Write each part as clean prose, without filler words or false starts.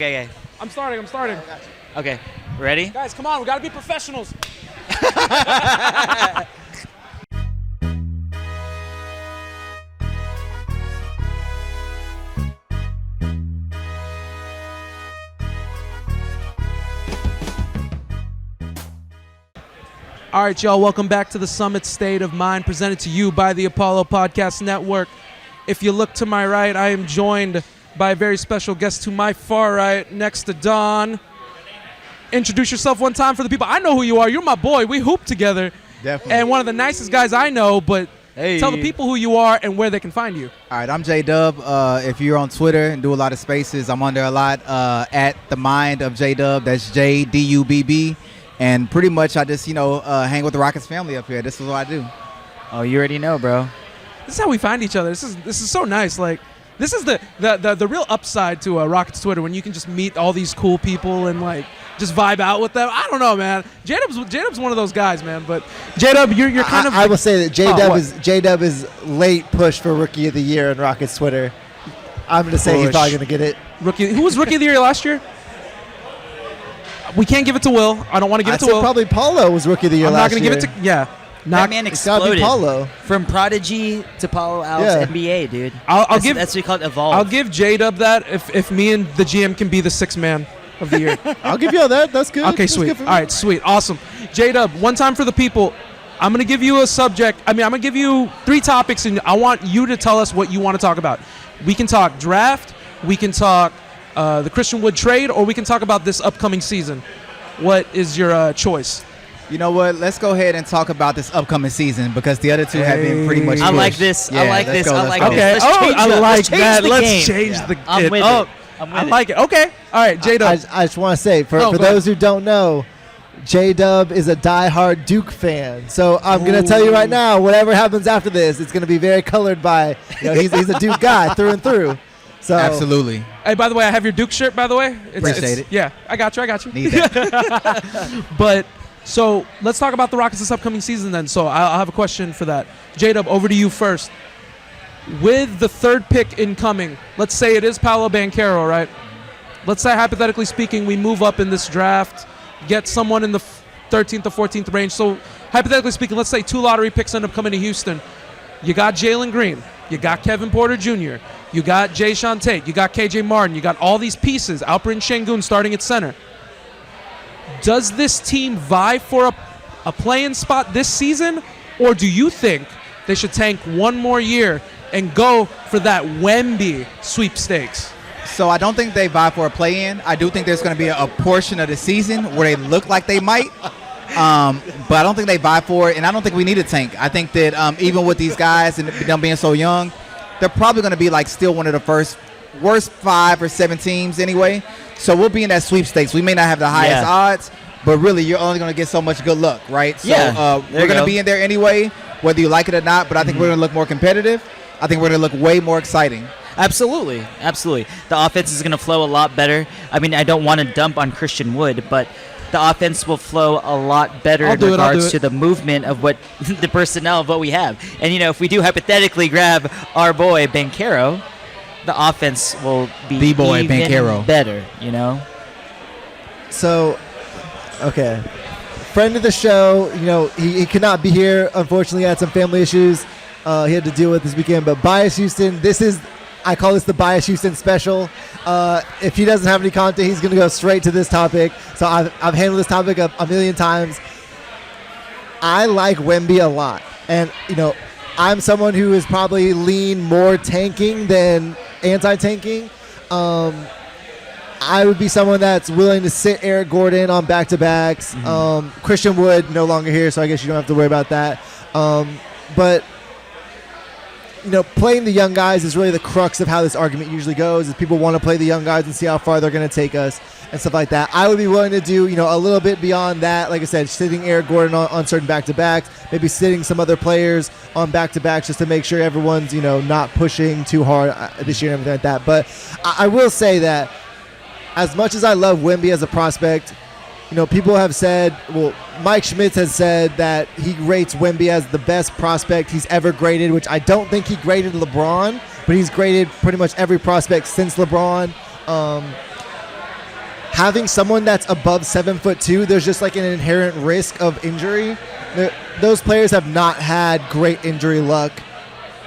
Okay. I'm starting. Okay. Ready? Guys, come on. We got to be professionals. All right, y'all. Welcome back to the Summit State of Mind, presented to you by the Apollo Podcast Network. If you look to my right, I am joined by a very special guest to my far right, next to Don. Introduce yourself one time for the people. I know who you are. You're my boy. We hoop together. Definitely. And one of the nicest guys I know, but tell the people who you are and where they can find you. All right, I'm J-Dub. If you're on Twitter and do a lot of spaces, I'm on there a lot at the mind of J-Dub. That's J-D-U-B-B. And pretty much I just, hang with the Rockets family up here. This is what I do. Oh, you already know, bro. This is how we find each other. This is so nice. Like, this is the real upside to Rockets Twitter, when you can just meet all these cool people and like just vibe out with them. I don't know, man. J-Dub's one of those guys, man. But J-Dub, you're kind of. I will say that J-Dub is late push for Rookie of the Year in Rockets Twitter. I'm going to say he's probably going to get it. Who was Rookie of the Year last year? We can't give it to Will. I don't want to give it to Will. Probably Paulo was Rookie of the Year last year. I'm not going to give it to. Yeah. That man exploded. Paulo. From Prodigy to Paulo Alex NBA, dude. That's what we call it, evolve. I'll give J-Dub that if me and the GM can be the sixth man of the year. I'll give you all that. That's good. Okay, That's sweet. good All right, sweet. Awesome. J-Dub, one time for the people. I'm going to give you a subject. I'm going to give you 3 topics, and I want you to tell us what you want to talk about. We can talk draft, we can talk the Christian Wood trade, or we can talk about this upcoming season. What is your choice? You know what? Let's go ahead and talk about this upcoming season because the other two have been pretty much. I like this. Yeah, I like this. I like Okay. this. Let's change that. the Let's game. change the I'm game. with it. I'm with I it. like it. Okay. All right, J-Dub. I just want to say, for those who don't know, J-Dub is a diehard Duke fan. So I'm going to tell you right now, whatever happens after this, it's going to be very colored by, he's a Duke guy through and through. So Absolutely. Hey, by the way, I have your Duke shirt, by the way. Appreciate it. Yeah, I got you. Need that. But, so, let's talk about the Rockets this upcoming season then. So, I'll have a question for that. J-Dub, over to you first. With the third pick incoming, let's say it is Paolo Banchero, right? Let's say, hypothetically speaking, we move up in this draft, get someone in the 13th or 14th range. So, hypothetically speaking, let's say 2 lottery picks end up coming to Houston. You got Jalen Green. You got Kevin Porter Jr. You got Jay Sean Tate. You got KJ Martin. You got all these pieces. Alperen Şengün starting at center. Does this team vie for a play-in spot this season? Or do you think they should tank one more year and go for that Wemby sweepstakes? So I don't think they vie for a play-in. I do think there's going to be a portion of the season where they look like they might. But I don't think they vie for it, and I don't think we need a tank. I think that even with these guys and them being so young, they're probably going to be like still one of the worst 5 or 7 teams anyway. So we'll be in that sweepstakes. We may not have the highest odds, but really you're only going to get so much good luck, right? So we're going to be in there anyway, whether you like it or not, but I think we're going to look more competitive. I think we're going to look way more exciting. Absolutely. The offense is going to flow a lot better. I mean, I don't want to dump on Christian Wood, but the offense will flow a lot better in regards to the movement of what the personnel of what we have. And, if we do hypothetically grab our boy Banchero, the offense will be even better, So, okay. Friend of the show, he could not be here. Unfortunately, had some family issues he had to deal with this weekend. But Bias Houston, I call this the Bias Houston special. If he doesn't have any content, he's going to go straight to this topic. So I've handled this topic a million times. I like Wemby a lot. And, I'm someone who is probably lean more tanking than anti-tanking. I would be someone that's willing to sit Eric Gordon on back-to-backs. Christian Wood, no longer here, so I guess you don't have to worry about that. But playing the young guys is really the crux of how this argument usually goes, is people want to play the young guys and see how far they're going to take us and stuff like that. I would be willing to do, a little bit beyond that. Like I said, sitting Eric Gordon on certain back-to-backs, maybe sitting some other players on back-to-backs just to make sure everyone's, not pushing too hard this year and everything like that. But I will say that as much as I love Wemby as a prospect, people have said, Mike Schmitz has said that he rates Wemby as the best prospect he's ever graded, which I don't think he graded LeBron, but he's graded pretty much every prospect since LeBron. having someone that's above 7'2", there's just like an inherent risk of injury. Those players have not had great injury luck,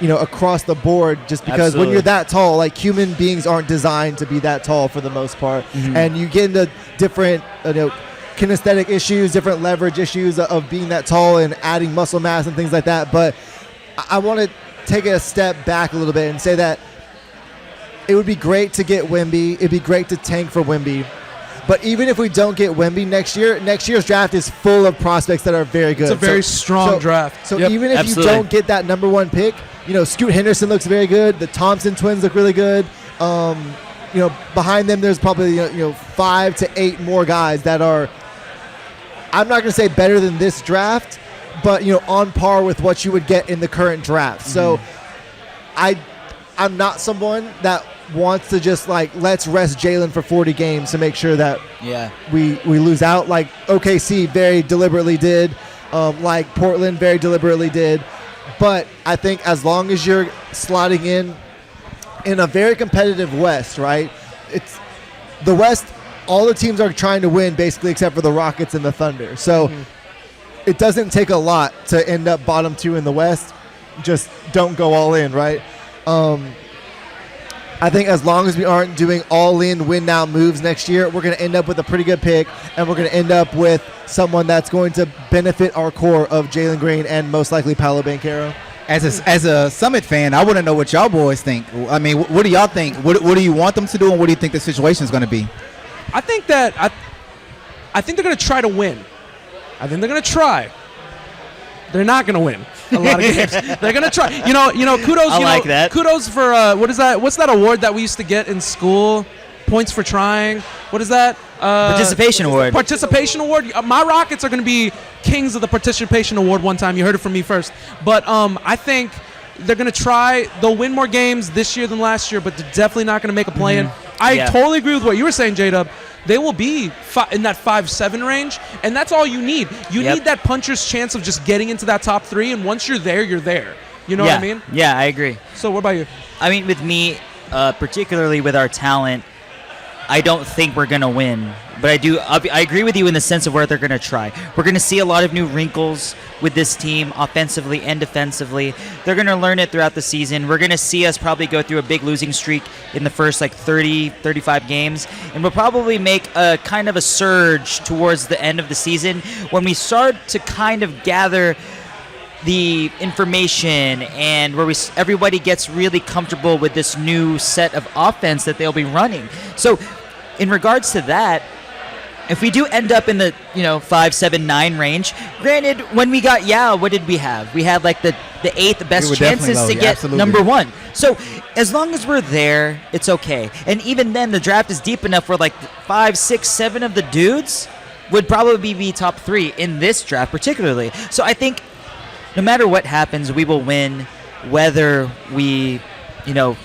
across the board, just because when you're that tall, like, human beings aren't designed to be that tall for the most part. And you get into different, kinesthetic issues, different leverage issues of being that tall and adding muscle mass and things like that. But I want to take a step back a little bit and say that it would be great to get Wemby. It'd be great to tank for Wemby. But even if we don't get Wemby next year's draft is full of prospects that are very good. It's a very strong draft. So even if you don't get that number one pick, Scoot Henderson looks very good. The Thompson twins look really good. Behind them, there's probably 5 to 8 more guys that are, I'm not going to say better than this draft, but on par with what you would get in the current draft. So I'm not someone that wants to just let's rest Jalen for 40 games to make sure that we lose out, like OKC very deliberately did, like Portland very deliberately did. But I think as long as you're slotting in a very competitive West, right? It's the West. All the teams are trying to win basically, except for the Rockets and the Thunder. So it doesn't take a lot to end up bottom 2 in the West. Just don't go all in, right? I think as long as we aren't doing all-in win-now moves next year, we're going to end up with a pretty good pick, and we're going to end up with someone that's going to benefit our core of Jalen Green and most likely Paolo Banchero. As a Summit fan, I want to know what y'all boys think. I mean, what do y'all think? What do you want them to do, and what do you think the situation is going to be? I think that I think they're going to try to win. I think they're going to try. They're not going to win a lot of games. They're going to try. Kudos. I like that. Kudos for what is that? What's that award that we used to get in school? Points for trying. What is that? Participation award. Participation award. My Rockets are going to be kings of the participation award one time. You heard it from me first. But I think they're going to try. They'll win more games this year than last year, but they're definitely not going to make a play-in. I totally agree with what you were saying, J-Dub. They will be in that 5-7 range, and that's all you need. You need that puncher's chance of just getting into that top 3, and once you're there, you're there. You know what I mean? Yeah, I agree. So what about you? I mean, with me, particularly with our talent, I don't think we're going to win. But I agree with you in the sense of where they're going to try. We're going to see a lot of new wrinkles with this team, offensively and defensively. They're going to learn it throughout the season. We're going to see us probably go through a big losing streak in the first 30, 35 games. And we'll probably make a kind of a surge towards the end of the season when we start to kind of gather the information and where everybody gets really comfortable with this new set of offense that they'll be running. So in regards to that, if we do end up in the 5, 7, 9 range, granted, when we got Yao, what did we have? We had the 8th best chances to get number 1. So as long as we're there, it's okay. And even then, the draft is deep enough where 5, 6, 7 of the dudes would probably be top 3 in this draft particularly. So I think no matter what happens, we will win, whether we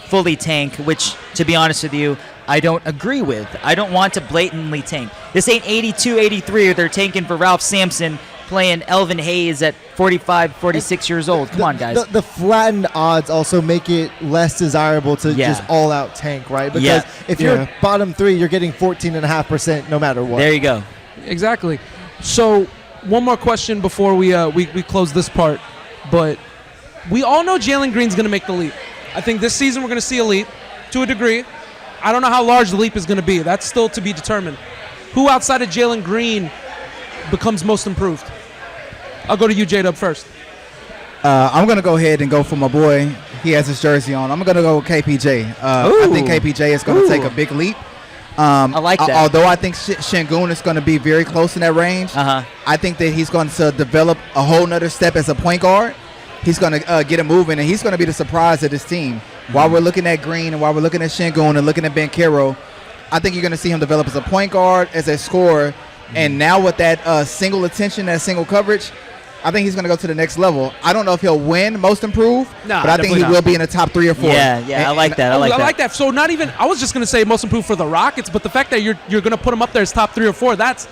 fully tank, which, to be honest with you, I don't agree with. I don't want to blatantly tank. This ain't 82, 83, or they're tanking for Ralph Sampson playing Elvin Hayes at 45, 46 years old. Come on, guys. The flattened odds also make it less desirable to just all-out tank, right? Because if you're bottom 3, you're getting 14.5% no matter what. There you go. Exactly. So one more question before we close this part. But we all know Jalen Green's going to make the leap. I think this season we're going to see a leap to a degree. I don't know how large the leap is going to be. That's still to be determined. Who outside of Jalen Green becomes most improved? I'll go to you, J-Dub, first. I'm going to go ahead and go for my boy. He has his jersey on. I'm going to go with KPJ. I think KPJ is going to take a big leap. I like that. Although I think Şengün is going to be very close in that range, I think that he's going to develop a whole nother step as a point guard. He's going to get him moving, and he's going to be the surprise of this team. While we're looking at Green and while we're looking at Şengün and looking at Banchero, I think you're going to see him develop as a point guard, as a scorer, and now with that single attention, that single coverage, I think he's going to go to the next level. I don't know if he'll win most improved, but I think he will be in the top 3 or 4. I like that. I like that. So not even, I was just going to say most improved for the Rockets, but the fact that you're going to put him up there as top 3 or 4, that's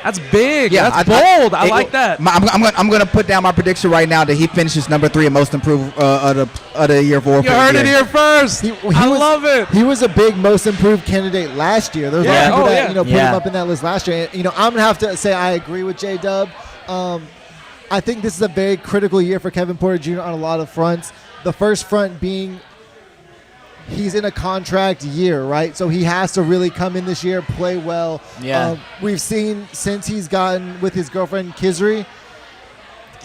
That's big. Yeah, That's bold. I like that. I'm gonna put down my prediction right now that he finishes number 3 in most improved of the year 4. You heard it here first. I love it. He was a big most improved candidate last year. There was a lot of people that put him up in that list last year. And, I'm gonna have to say I agree with J-Dub. I think this is a very critical year for Kevin Porter Jr. on a lot of fronts. The first front being he's in a contract year, right? So he has to really come in this year, play well. Yeah. We've seen since he's gotten with his girlfriend Kizri,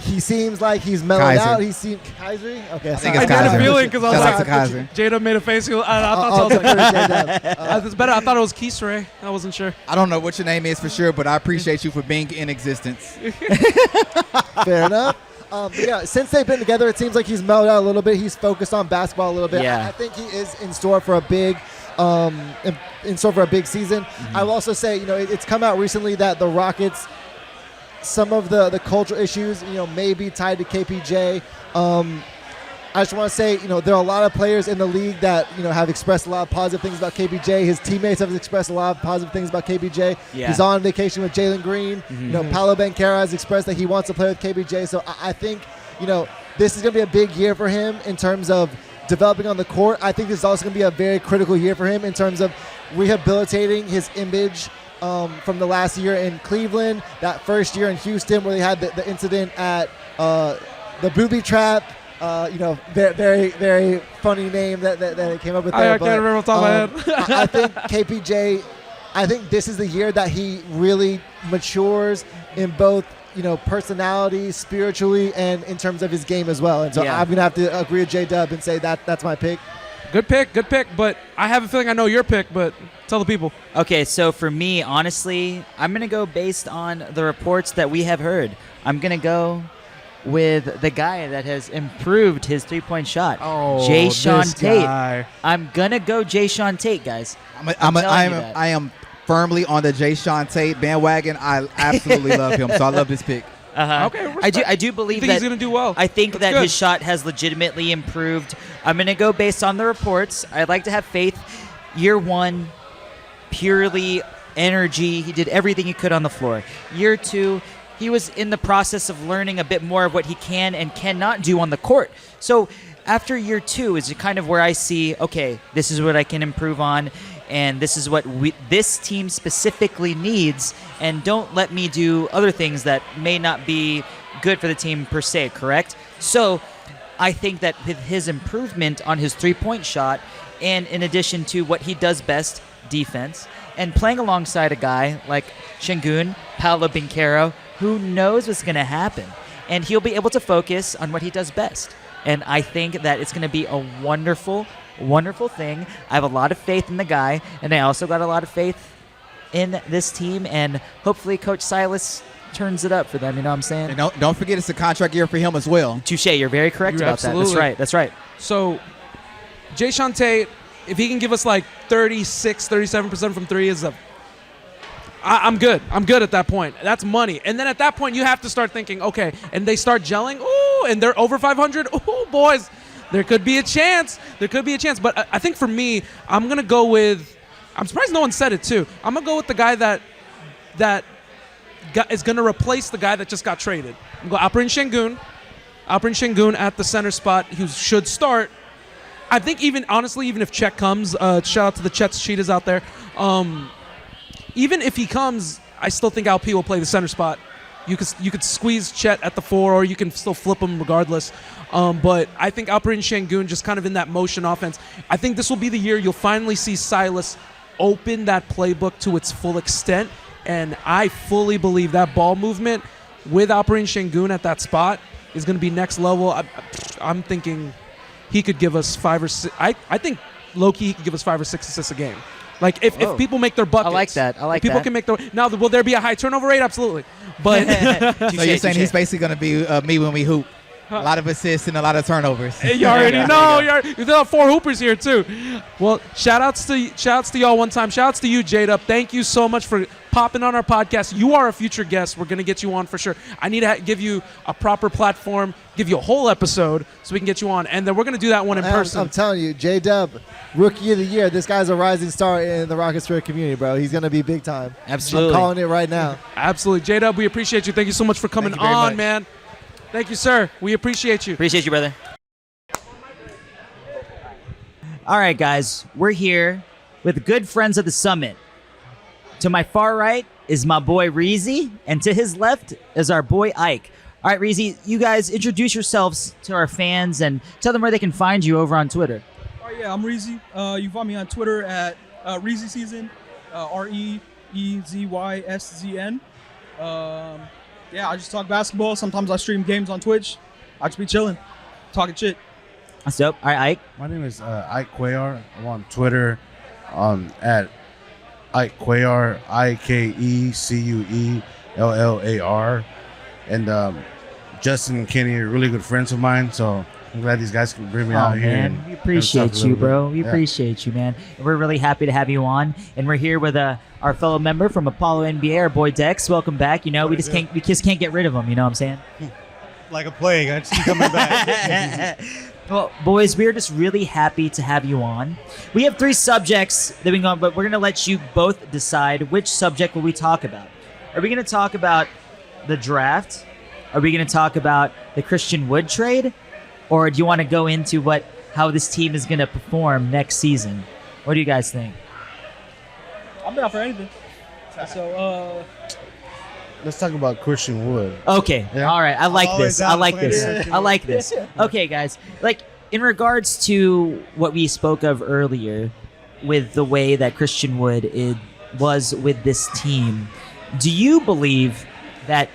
he seems like he's mellowed out. He seems Kizri. Okay, I think I it's had Kaiser. a feeling because I was Shout out like, to Kaiser. Jada made a face. I thought it's better. I thought it was Kisre. I wasn't sure. I don't know what your name is for sure, but I appreciate you for being in existence. Fair enough. But yeah, since they've been together, it seems like he's mellowed out a little bit. He's focused on basketball a little bit. Yeah. I think he is in store for a big, in store for a big season. Mm-hmm. I will also say, it's come out recently that the Rockets, some of the cultural issues, may be tied to KPJ. I just want to say, there are a lot of players in the league that, have expressed a lot of positive things about KPJ. His teammates have expressed a lot of positive things about KPJ. Yeah. He's on vacation with Jalen Green. Mm-hmm. Paolo Banchero has expressed that he wants to play with KPJ. So I think, this is going to be a big year for him in terms of developing on the court. I think this is also going to be a very critical year for him in terms of rehabilitating his image from the last year in Cleveland, that first year in Houston where they had the incident at the booby trap. Very, very funny name that it came up with there. I can't remember off the top of my head. I think KPJ, I think this is the year that he really matures in both, personality, spiritually, and in terms of his game as well. And so I'm going to have to agree with J-Dub and say that's my pick. Good pick. But I have a feeling I know your pick, but tell the people. Okay, so for me, honestly, I'm going to go based on the reports that we have heard. I'm going to go with the guy that has improved his three-point shot, Jayshawn Tate. I'm going to go Jayshawn Tate, guys. I am firmly on the Jayshawn Tate bandwagon. I absolutely love him, so I love this pick. Okay, I do believe that he's going to do well. I think That's that good. his shot has legitimately improved. I'm going to go based on the reports. I'd like to have faith. Year 1, purely energy. He did everything he could on the floor. Year 2, he was in the process of learning a bit more of what he can and cannot do on the court. So after year 2 is kind of where I see, okay, this is what I can improve on, and this is what this team specifically needs, and don't let me do other things that may not be good for the team per se, correct? So I think that with his improvement on his three-point shot, and in addition to what he does best, defense, and playing alongside a guy like Şengün, Paolo Banchero, who knows what's going to happen, and he'll be able to focus on what he does best. And I think that it's going to be a wonderful, wonderful thing. I have a lot of faith in the guy, and I also got a lot of faith in this team, and hopefully Coach Silas turns it up for them, you know what I'm saying? And don't forget it's a contract year for him as well. Touche, you're very correct about that. That's right. So, Jayshawn Tate, if he can give us like 36, 37% from 3 is I'm good. I'm good at that point. That's money. And then at that point, you have to start thinking, okay, and they start gelling, ooh, and they're over 500. Ooh, boys, there could be a chance. But I think for me, I'm going to go with, I'm surprised no one said it too. I'm going to go with the guy that is going to replace the guy that just got traded. I'm going to go Alperen Şengün at the center spot, who should start. I think even if Chet comes, shout out to the Chets cheetahs out there. Even if he comes, I still think LP will play the center spot. You could squeeze Chet at the 4, or you can still flip him regardless. But I think Alperen Şengün just kind of in that motion offense. I think this will be the year you'll finally see Silas open that playbook to its full extent. And I fully believe that ball movement with Alperen Şengün at that spot is going to be next level. I'm thinking he could give us 5 or 6. I think low-key he could give us 5 or 6 assists a game. Like if people make their buckets. I like that. If people can make their. Now, will there be a high turnover rate? Absolutely. But So you're saying he's basically going to be me when we hoop. A lot of assists and a lot of turnovers. You already know. You have 4 hoopers here too. Well, shout outs to y'all one time. Shout outs to you, J-Dub. Thank you so much for popping on our podcast. You are a future guest. We're gonna get you on for sure. I need to give you a proper platform, give you a whole episode so we can get you on, and then we're gonna do that one in person. I'm telling you, J-Dub, Rookie of the Year. This guy's a rising star in the Rocket Spirit community, bro. He's gonna be big time. Absolutely. I'm calling it right now. Absolutely, J-Dub. We appreciate you. Thank you so much for coming on, man. Thank you, sir. We appreciate you. Appreciate you, brother. All right, guys. We're here with good friends of the summit. To my far right is my boy Reezy, and to his left is our boy Ike. All right, Reezy, you guys introduce yourselves to our fans and tell them where they can find you over on Twitter. Oh, yeah, I'm Reezy. You can find me on Twitter at Reezy Season, REEZYSZN. Yeah, I just talk basketball. Sometimes I stream games on Twitch. I just be chilling, talking shit. That's dope. All right, Ike. My name is Ike Cuellar. I'm on Twitter at Ike Cuellar, IKECUELLAR. And Justin and Kenny are really good friends of mine, so I'm glad these guys can bring me out here. Man, we appreciate you, bro. We appreciate you, man. And we're really happy to have you on. And we're here with our fellow member from Apollo NBA, our boy Dex. Welcome back. You know, we just can't get rid of him. You know what I'm saying? Like a plague. I just keep coming back. Well, boys, we're just really happy to have you on. We have 3 subjects that we go on, but we're going to let you both decide which subject will we talk about. Are we going to talk about the draft? Are we going to talk about the Christian Wood trade? Or do you want to go into how this team is going to perform next season? What do you guys think? I'm down for anything. So, Let's talk about Christian Wood. Okay. Yeah. All right. I like Always this. I down like for this. anything. I like this. Okay, guys. Like, in regards to what we spoke of earlier with the way that Christian Wood was with this team, do you believe that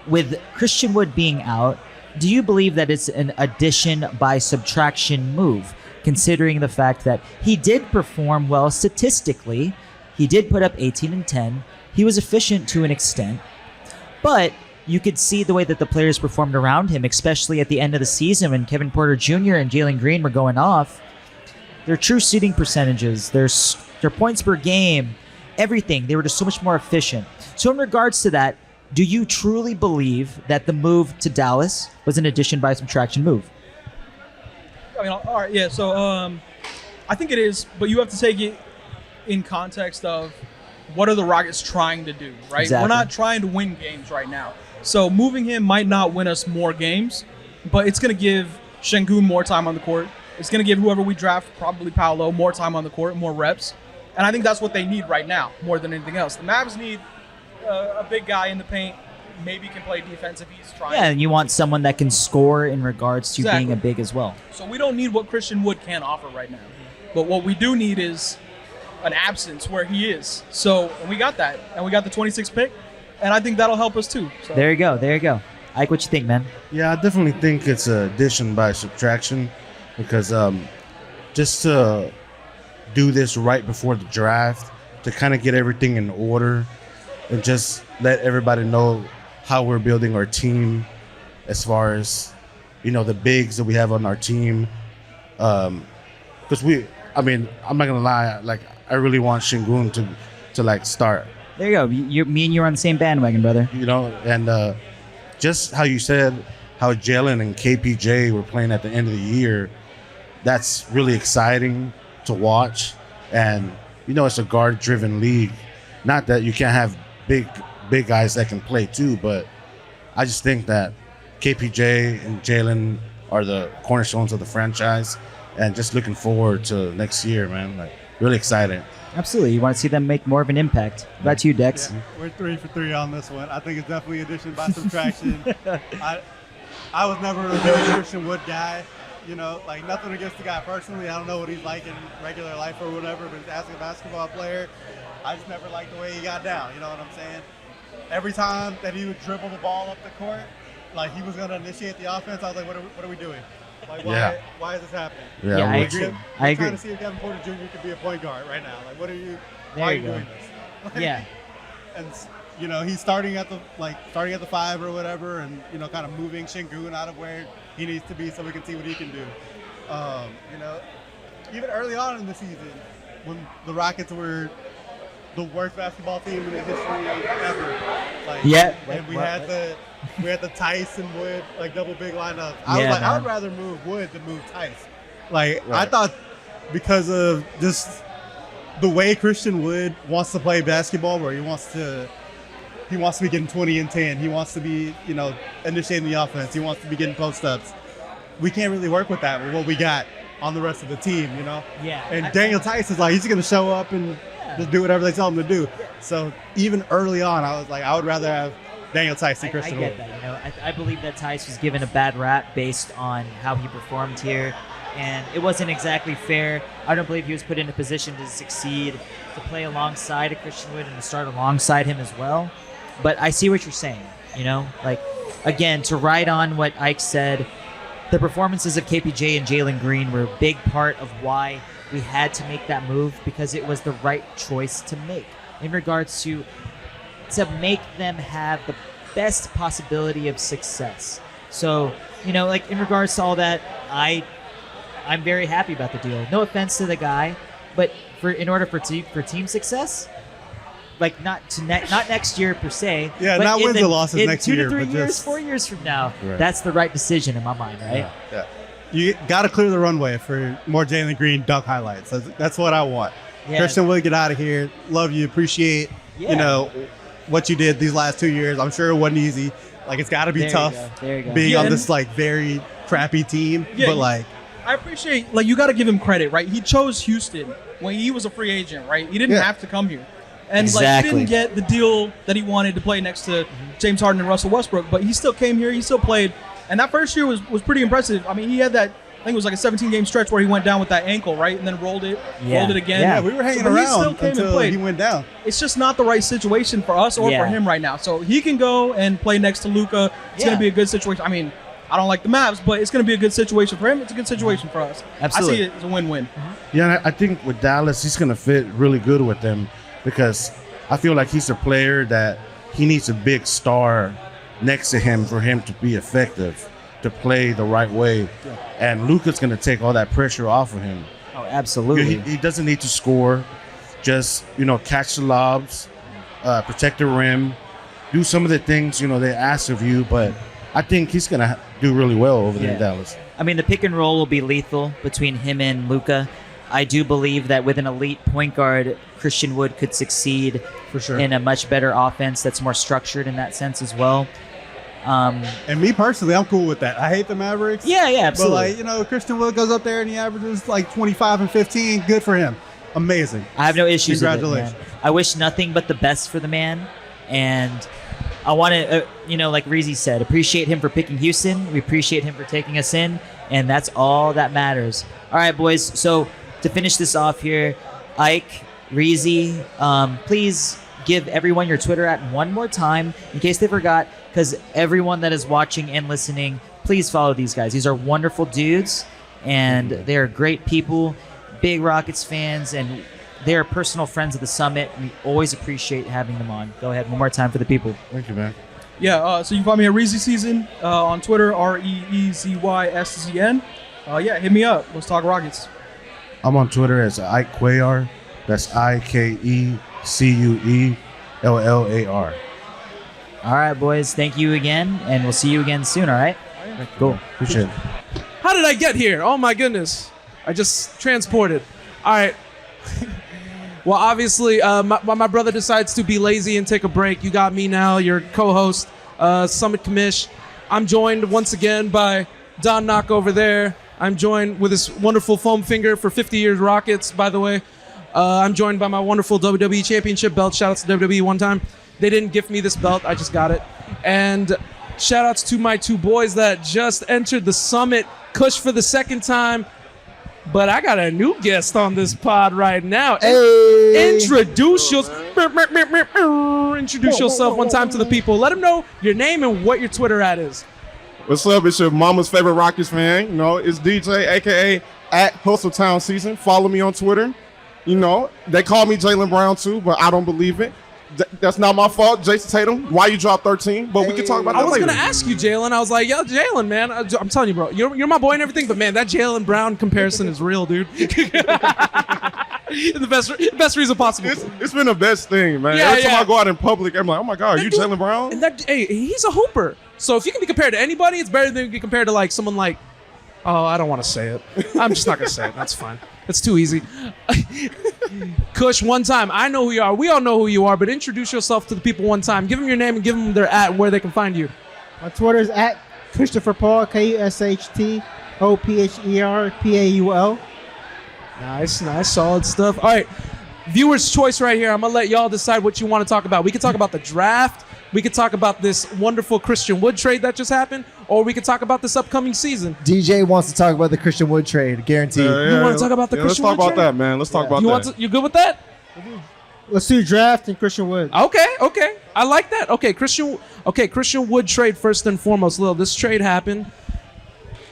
with Christian Wood being out, do you believe that it's an addition by subtraction move, considering the fact that he did perform well statistically? He did put up 18 and 10. He was efficient to an extent, but you could see the way that the players performed around him, especially at the end of the season when Kevin Porter Jr. and Jalen Green were going off. Their true shooting percentages, their points per game, everything, they were just so much more efficient. So in regards to that, do you truly believe that the move to Dallas was an addition by subtraction move? I mean, all right, yeah. So, I think it is, but you have to take it in context of what are the Rockets trying to do, right? Exactly. We're not trying to win games right now. So moving him might not win us more games, but it's going to give Şengün more time on the court. It's going to give whoever we draft, probably Paolo, more time on the court, more reps. And I think that's what they need right now more than anything else. The Mavs need a big guy in the paint, maybe can play defense if he's trying. Yeah, and you want someone that can score in regards to Exactly. being a big as well. So we don't need what Christian Wood can offer right now. But what we do need is an absence where he is. So, and we got that. And we got the 26th pick. And I think that'll help us too. So. There you go. There you go. Ike, what you think, man? Yeah, I definitely think it's an addition by subtraction because just to do this right before the draft, to kind of get everything in order and just let everybody know how we're building our team as far as, the bigs that we have on our team. Because I'm not going to lie, I really want Şengün to start. There you go. Me and you are on the same bandwagon, brother. And just how you said how Jalen and KPJ were playing at the end of the year, that's really exciting to watch. And, it's a guard-driven league. Not that you can't have big guys that can play too, but I just think that KPJ and Jalen are the cornerstones of the franchise. And just looking forward to next year, man. Really excited. Absolutely. You want to see them make more of an impact. Back to you, Dex. Yeah, we're 3 for 3 on this one. I think it's definitely addition by subtraction. I was never a big Christian Wood guy. Nothing against the guy personally. I don't know what he's like in regular life or whatever, but as a basketball player, I just never liked the way he got down. You know what I'm saying? Every time that he would dribble the ball up the court, he was going to initiate the offense, I was like, what are we doing? Why is this happening? Yeah, I agree. I agree. Trying to see if Kevin Porter Jr. could be a point guard right now. Why are you There you doing go. this? Yeah. And he's starting at the 5 or whatever, and kind of moving Şengün out of where he needs to be so we can see what he can do. Even early on in the season, when the Rockets were the worst basketball team in the history ever, and we had the Tice and Wood double big lineup. I would rather move Wood than move Tice. I thought because of just the way Christian Wood wants to play basketball, where he wants to be getting 20 and 10. He wants to be, initiating the offense. He wants to be getting post-ups. We can't really work with that with what we got on the rest of the team, Yeah. And Daniel Tice is he's going to show up and just do whatever they tell him to do. So even early on, I was I would rather have Daniel Tice than Christian Wood. I get that. I believe that Tice was given a bad rap based on how he performed here. And it wasn't exactly fair. I don't believe he was put in a position to succeed, to play alongside a Christian Wood and to start alongside him as well. But I see what you're saying, again, to ride on what Ike said, the performances of KPJ and Jalen Green were a big part of why we had to make that move, because it was the right choice to make in regards to make them have the best possibility of success. So, in regards to all that, I'm very happy about the deal. No offense to the guy, but in order for team success, not next year per se. Yeah, but not wins or losses in next 2 year, to 3 but years, just 4 years from now, Right. that's the right decision in my mind, right? Yeah. You got to clear the runway for more Jalen Green dunk highlights. That's what I want. Yeah. Christian Wood, get out of here. Love you. Appreciate what you did these last 2 years. I'm sure it wasn't easy. It's got to be There you tough go. There you go. being Yeah, on and- this very crappy team. Yeah, But I appreciate, you got to give him credit, right? He chose Houston when he was a free agent, right? He didn't Yeah. have to come here. And, Exactly. he didn't get the deal that he wanted to play next to James Harden and Russell Westbrook, but he still came here. He still played. And that first year was pretty impressive. I mean, he had that, I think it was a 17-game stretch where he went down with that ankle, right? And then rolled it again. Yeah. we were hanging But he around still came and until played. he went down. It's just not the right situation for us or Yeah. for him right now. So he can go and play next to Luka. It's going Yeah. to be a good situation. I mean, I don't like the Mavs, but it's going to be a good situation for him. It's a good situation for us. Absolutely. I see it as a win-win. Yeah, and I think with Dallas, he's going to fit really good with them because I feel like he's a player that he needs a big star next to him for him to be effective, to play the right way. And Luka's going to take all that pressure off of him. Oh, absolutely. He doesn't need to score. Just, catch the lobs, protect the rim, do some of the things, they ask of you. But I think he's going to do really well over there in Dallas. I mean, the pick and roll will be lethal between him and Luka. I do believe that with an elite point guard, Christian Wood could succeed For sure. in a much better offense that's more structured in that sense as well. And me personally, I'm cool with that. I hate the Mavericks. Yeah, absolutely. But Christian Wood goes up there and he averages 25 and 15. Good for him. Amazing. I have no issues with it, Congratulations. man. I wish nothing but the best for the man. And I want to, like Reezy said, appreciate him for picking Houston. We appreciate him for taking us in. And that's all that matters. All right, boys. So to finish this off here, Ike, Reezy, please give everyone your Twitter at one more time in case they forgot, because everyone that is watching and listening, please follow these guys. These are wonderful dudes, and they are great people, big Rockets fans, and they are personal friends of the Summit. We always appreciate having them on. Go ahead, one more time for the people. Thank you, man. Yeah, so you can find me at Reezy Season on Twitter, ReezySZN. Hit me up. Let's talk Rockets. I'm on Twitter as Ike Cuellar. That's IKECUELLAR. All right, boys. Thank you again, and we'll see you again soon, all right? Cool. Appreciate it. How did I get here? Oh my goodness. I just transported. All right. Well, obviously, my brother decides to be lazy and take a break. You got me now, your co-host, Summit Commish. I'm joined once again by Don Knock over there. I'm joined with this wonderful foam finger for 50 years Rockets, by the way. I'm joined by my wonderful WWE Championship belt. Shout out to WWE one time. They didn't gift me this belt. I just got it. And shout outs to my two boys that just entered the Summit. Kush for the second time. But I got a new guest on this pod right now. Introduce yourself one time to the people. Let them know your name and what your Twitter ad is. What's up? It's your mama's favorite Rockets fan. It's DJ, aka at Hustletown Season. Follow me on Twitter. They call me Jaylen Brown too, but I don't believe it. That's not my fault, Jason Tatum. Why you dropped 13? But we can talk about that I was later. gonna ask you, Jalen. I was like, yo, Jalen, man. I'm telling you, bro. You're my boy and everything, but man, that Jalen Brown comparison is real, dude. the best reason possible. It's been the best thing, man. Yeah, Every time yeah. I go out in public, I'm like, oh my God, are you Dude, Jalen Brown? And hey, he's a hooper. So if you can be compared to anybody, it's better than be compared to like someone like. Oh, I don't want to say it. I'm just not gonna say it. That's fine. It's too easy. Kush, one time. I know who you are. We all know who you are, but introduce yourself to the people one time. Give them your name and give them their @ and where they can find you. My Twitter is at Christopher Paul, KUSHTOPHERPAUL. Nice, solid stuff. All right, viewer's choice right here. I'm gonna let y'all decide what you want to talk about. We can talk about the draft. We could talk about this wonderful Christian Wood trade that just happened, or we could talk about this upcoming season. DJ wants to talk about the Christian Wood trade, guaranteed. You want to talk about the Christian Wood Let's talk about trade? that, man. Let's talk about that. You good with that? Let's do draft and Christian Wood. Okay. I like that. Okay, Christian Wood trade first and foremost. Lil, this trade happened.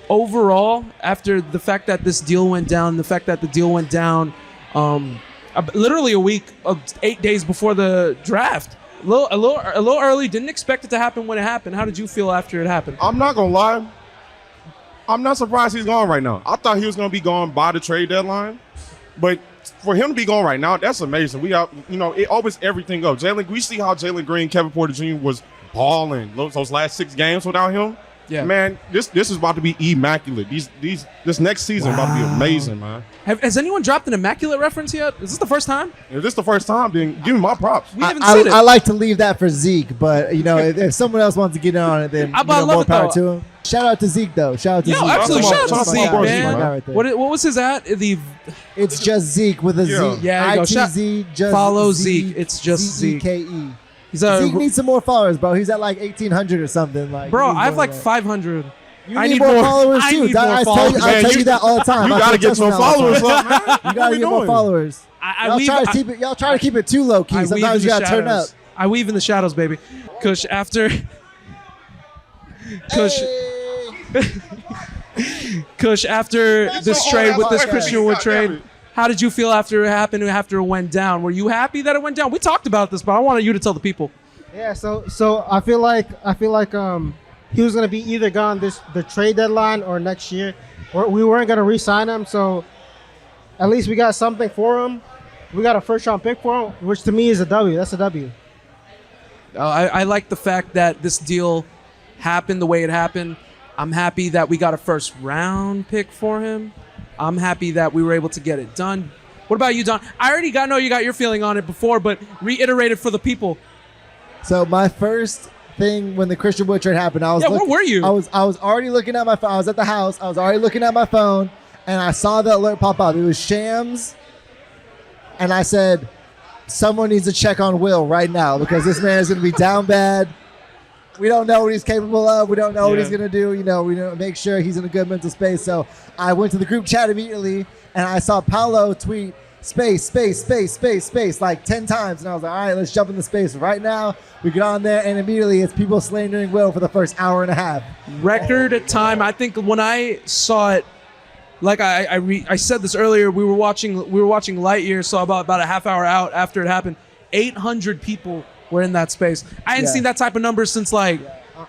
Overall, after the fact that this deal went down, literally a week, 8 days before the draft. A little early. Didn't expect it to happen when it happened. How did you feel after it happened? I'm not gonna lie. I'm not surprised he's gone right now. I thought he was gonna be gone by the trade deadline, but for him to be gone right now, that's amazing. We out, it opens everything up. We see how Jalen Green, Kevin Porter Jr. was balling those last 6 games without him. Yeah, man, this is about to be immaculate. This next season about to be amazing, man. Has anyone dropped an immaculate reference yet? Is this the first time? If this is the first time, then give me my props. We haven't said it. I like to leave that for Zeke, but if someone else wants to get in on it, then more power to him. Shout out to Zeke though. Shout out to Zeke. Absolutely. Shout out to Zeke, my man. guy right there. What was his at? It's just Zeke with a Z. Yeah, there you go. ITZ, just follow Zeke. Zeke. It's just Zeke. ZEKE. Zeke Zeke needs some more followers, bro. He's at like 1,800 or something. Bro, I have like 500. You need more followers too. I tell you that all the time. You gotta get some followers up, man. You gotta get more followers. Y'all try to keep it too low key. Sometimes you gotta turn up. I weave in the shadows, baby. Kush, after this trade with this Christian Wood trade, how did you feel after it happened? After it went down, were you happy that it went down? We talked about this, but I wanted you to tell the people. Yeah, so I feel like he was gonna be either gone the trade deadline or next year, or we weren't gonna re-sign him. So at least we got something for him. We got a first-round pick for him, which to me is a W. That's a W. I like the fact that this deal happened the way it happened. I'm happy that we got a first-round pick for him. I'm happy that we were able to get it done. What about you, Don? I already know you got your feeling on it before, but reiterate it for the people. So my first thing when the Christian Wood trade happened, where were you? I was already looking at my phone. I was at the house. I was already looking at my phone, and I saw the alert pop up. It was Shams, and I said, someone needs to check on Will right now because this man is going to be down bad. We don't know what he's capable of. We don't know what he's going to do. We don't make sure he's in a good mental space. So I went to the group chat immediately, and I saw Paolo tweet space like 10 times. And I was like, all right, let's jump in the space right now. We get on there, and immediately it's people slandering Will for the first hour and a half. Record time. I think when I saw it, like I said this earlier, we were watching Lightyear, so about a half hour out after it happened, 800 people were in that space. I hadn't seen that type of number since like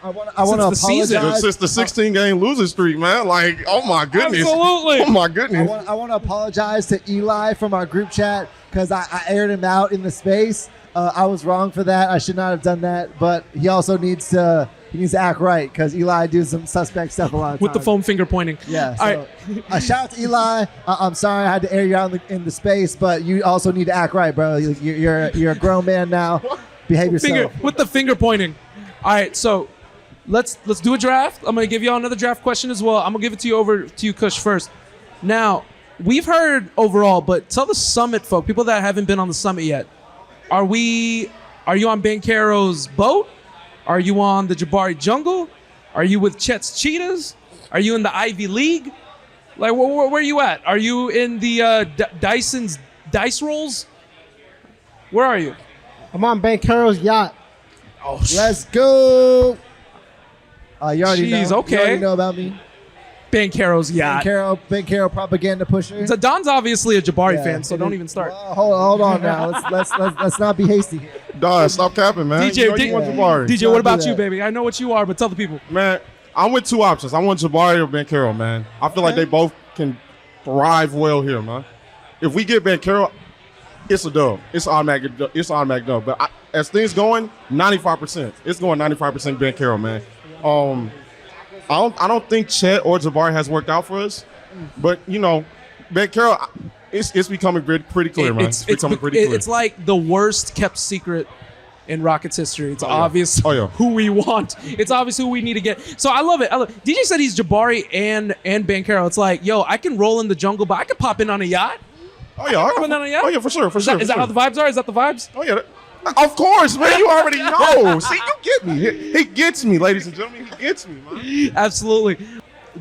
I want to apologize. Since the 16-game losing streak, man. Like, oh my goodness. Absolutely. Oh my goodness. I want to apologize to Eli from our group chat because I aired him out in the space. I was wrong for that. I should not have done that. But he also needs to act right because Eli does some suspect stuff a lot of times. With the foam finger pointing. Yeah. So, shout out to Eli. I'm sorry I had to air you out in the space, but you also need to act right, bro. You're a grown man now. Behave yourself. With the finger pointing. All right, so let's do a draft. I'm gonna give y'all another draft question as well. I'm gonna give it to you over to you, Kush, first. Now, we've heard overall, but tell the summit folk, people that haven't been on the summit yet. Are you on Banchero's boat? Are you on the Jabari Jungle? Are you with Chet's Cheetahs? Are you in the Ivy League? Like, where are you at? Are you in the Dyson's Dice Rolls? Where are you? I'm on Banchero's yacht. Let's go. You already know. Okay. You already know about me. Banchero's yacht. Banchero propaganda pusher. So Don's obviously a Jabari Yeah, fan, so it don't is- even start. Well, hold on now. Let's not be hasty here. Dog, stop capping, man. DJ, you know you want Jabari. DJ, Don't what do about that. you, baby? I know what you are, but tell the people. Man, I'm with two options. I want Jabari or Banchero, man. I feel like they both can thrive well here, man. If we get Banchero, it's a dub. It's automatic. It's automatic dub. But as things going, 95%. It's going 95% Banchero, man. I don't think Chet or Jabari has worked out for us, but you know, Banchero, it's becoming pretty clear, man. It's becoming pretty clear. It's like the worst kept secret in Rockets history. It's obvious yeah. who we want. It's obvious who we need to get. So I love it. DJ said he's Jabari and Banchero. It's like, yo, I can roll in the jungle, but I can pop in on a yacht. Oh yeah, Pop in on a yacht? oh yeah, for sure. Is that how the vibes are? Is that the vibes? Oh yeah, of course, man. You already know. See, you get me. He gets me, ladies and gentlemen. He gets me, man. Absolutely.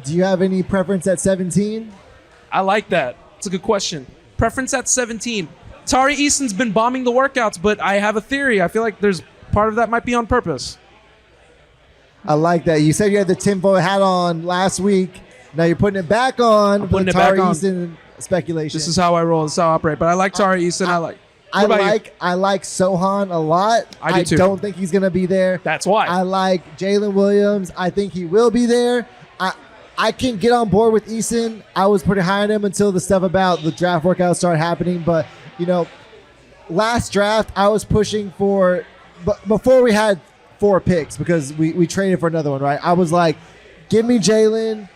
Do you have any preference at 17? I like that. It's a good question. Preference at 17. Tari Eason's been bombing the workouts, but I have a theory. I feel like there's part of that might be on purpose. I like that. You said you had the tinfoil hat on last week. Now you're putting it back on. I'm putting with it back Tari on. Eason speculation. This is how I roll. This is how I operate. But I like Tari Eason. I What about you? like Sohan a lot. I do too. don't think he's gonna be there. That's why. I like Jalen Williams. I think he will be there. I can get on board with Eason. I was pretty high on him until the stuff about the draft workouts started happening. But you know, last draft I was pushing for, but before we had 4 picks because we traded for another one, right? I was like, give me Jalen,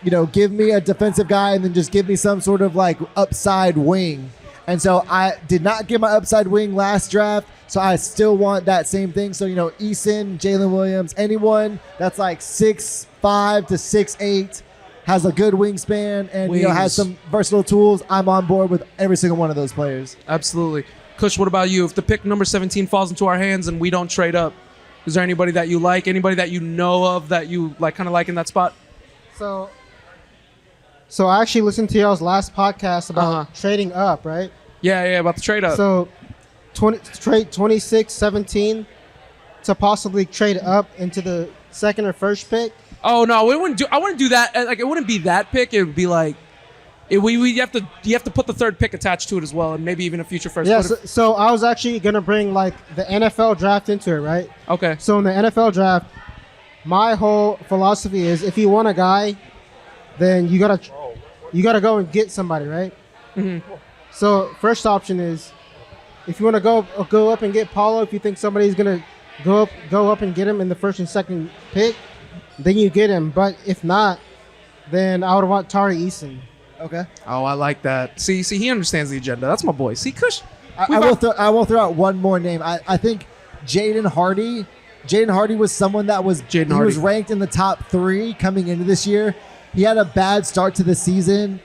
you know, give me a defensive guy, and then just give me some sort of like upside wing. And so I did not get my upside wing last draft, so I still want that same thing. So, you know, Eason, Jalen Williams, anyone that's like 6'5" to 6'8", has a good wingspan, and you know, has some versatile tools, I'm on board with every single one of those players. Absolutely. Kush, what about you? If the pick number 17 falls into our hands and we don't trade up, is there anybody that you like? Anybody that you know of that you like, kind of like in that spot? So I actually listened to y'all's last podcast about trading up, right? Yeah, about the trade up. So trade 26, 17 to possibly trade up into the second or first pick. Oh no, we wouldn't do. I wouldn't do that. Like, it wouldn't be that pick. It would be like, you have to put the third pick attached to it as well, and maybe even a future first. Yeah. So I was actually gonna bring like the NFL draft into it, right? Okay. So in the NFL draft, my whole philosophy is if you want a guy, then you gotta go and get somebody, right? Mm-hmm. So first option is if you want to go up and get Paulo, if you think somebody's gonna go up and get him in the first and second pick, then you get him. But if not, then I would want Tari Eason. Okay. Oh, I like that. See, he understands the agenda. That's my boy. See, Kush. I will throw out one more name. I think Jaden Hardy. Jaden Hardy was someone that was was ranked in the top 3 coming into this year. He had a bad start to the season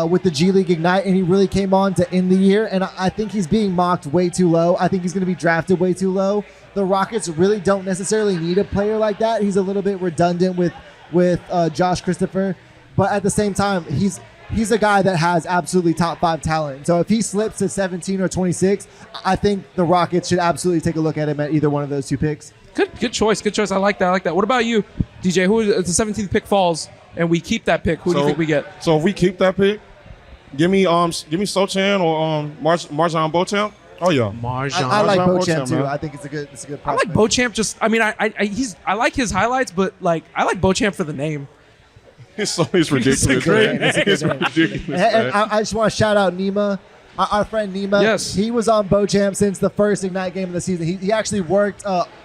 with the G League Ignite, and he really came on to end the year. And I think he's being mocked way too low. I think he's going to be drafted way too low. The Rockets really don't necessarily need a player like that. He's a little bit redundant with Josh Christopher, but at the same time, he's a guy that has absolutely top 5 talent. So if he slips to 17 or 26, I think the Rockets should absolutely take a look at him at either one of those 2 picks. Good choice. I like that. What about you, DJ? Who is the 17th pick falls and we keep that pick? Who do you think we get? So if we keep that pick, give me Sochan or Marjan Beauchamp. Oh yeah, Marjan. I like Marjan Beauchamp too. man. I think it's a good prospect. I like Beauchamp. I like his highlights, but like I like Beauchamp for the name. It's ridiculous. It's great. Man. It's ridiculous. And man. I just want to shout out Nima, our friend Nima. Yes. He was on Beauchamp since the first Ignite game of the season. He actually worked.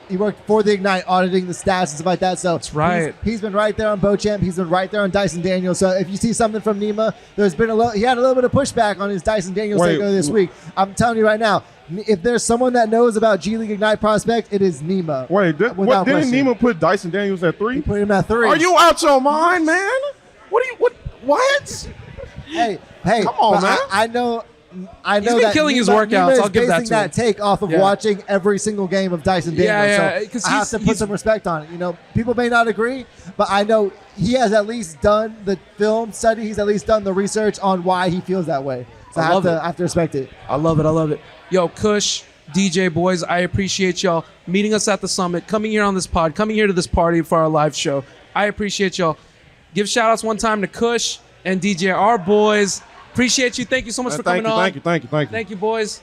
He worked for the Ignite, auditing the stats and stuff like that. So that's right. He's been right there on Beauchamp. He's been right there on Dyson Daniels. So if you see something from Nima, there's been he had a little bit of pushback on his Dyson Daniels take earlier this week. I'm telling you right now, if there's someone that knows about G League Ignite prospect, it is Nima. Wait, didn't Nima put Dyson Daniels at 3? He put him at 3. Are you out your mind, man? What? Hey, come on, man. I know He's been that killing his Nima workouts. is I'll give that basing to him. take off of watching every single game of Dyson Daniels. So I have to put some respect on it. You know, people may not agree, but I know he has at least done the film study. He's at least done the research on why he feels that way. So I have to respect it. I love it. Yo, Kush, DJ, boys, I appreciate y'all meeting us at the summit, coming here on this pod, coming here to this party for our live show. I appreciate y'all. Give shout outs one time to Kush and DJ, our boys. Appreciate you. Thank you so much for coming on. Thank you. Thank you, boys.